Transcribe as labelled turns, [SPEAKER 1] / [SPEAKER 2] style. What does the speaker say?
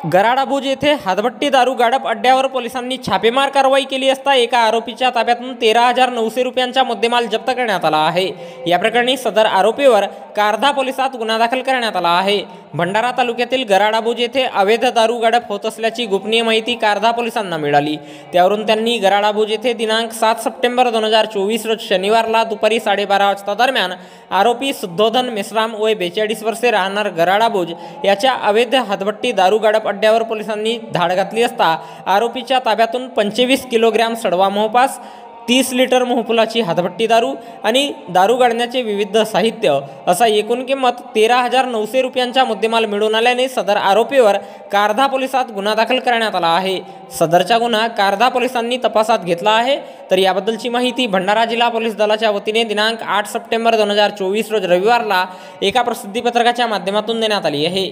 [SPEAKER 1] गराडाबुज येथे हातभट्टी दारू गाडप अड्ड्यावर पोलिसांनी छापेमार कारवाई केली असता एका आरोपीच्या ताब्यातून 13,900 रुपयांचा मुद्देमाल जप्त करण्यात आला आहे। या प्रकरणी सदर आरोपीवर कारधा पोलिसात गुन्हा दाखल करण्यात आला आहे। भंडारा तालुक्यातील गराडाबुज येथे अवैध दारू गाडप होत असल्याची गोपनीय माहिती कारधा पोलिसांना मिळाली। त्यावरून त्यांनी गराडाबुज येथे दिनांक 7 सप्टेंबर 2024 रोज शनिवारला दुपारी 12:30 वाजता दरम्यान आरोपी शुद्धोधन मेश्राम वय 42 वर्षे राहणार गराडाबुज याच्या अवैध हातभट्टी दारू गाडप अड्ड्यावर पोलिसांनी धाड घातली असता आरोपीच्या ताब्यातून 25 किलोग्रॅम सडवा मोहपास, 30 लिटर मोहफुलाची हातभट्टी दारू आणि दारू गाडण्याचे विविध साहित्य असा एकूण किंमत 13,900 रुपयांचा मुद्देमाल मिळून आल्याने सदर आरोपीवर कारधा पोलिसात गुन्हा दाखल करण्यात आला आहे। सदरचा गुन्हा कारधा पोलिसांनी तपासात घेतला आहे। तर याबद्दलची माहिती भंडारा जिल्हा पोलीस दलाच्या वतीने दिनांक 8 सप्टेंबर 2024 रोज रविवारला एका प्रसिद्धी पत्रकाच्या माध्यमातून देण्यात आली आहे।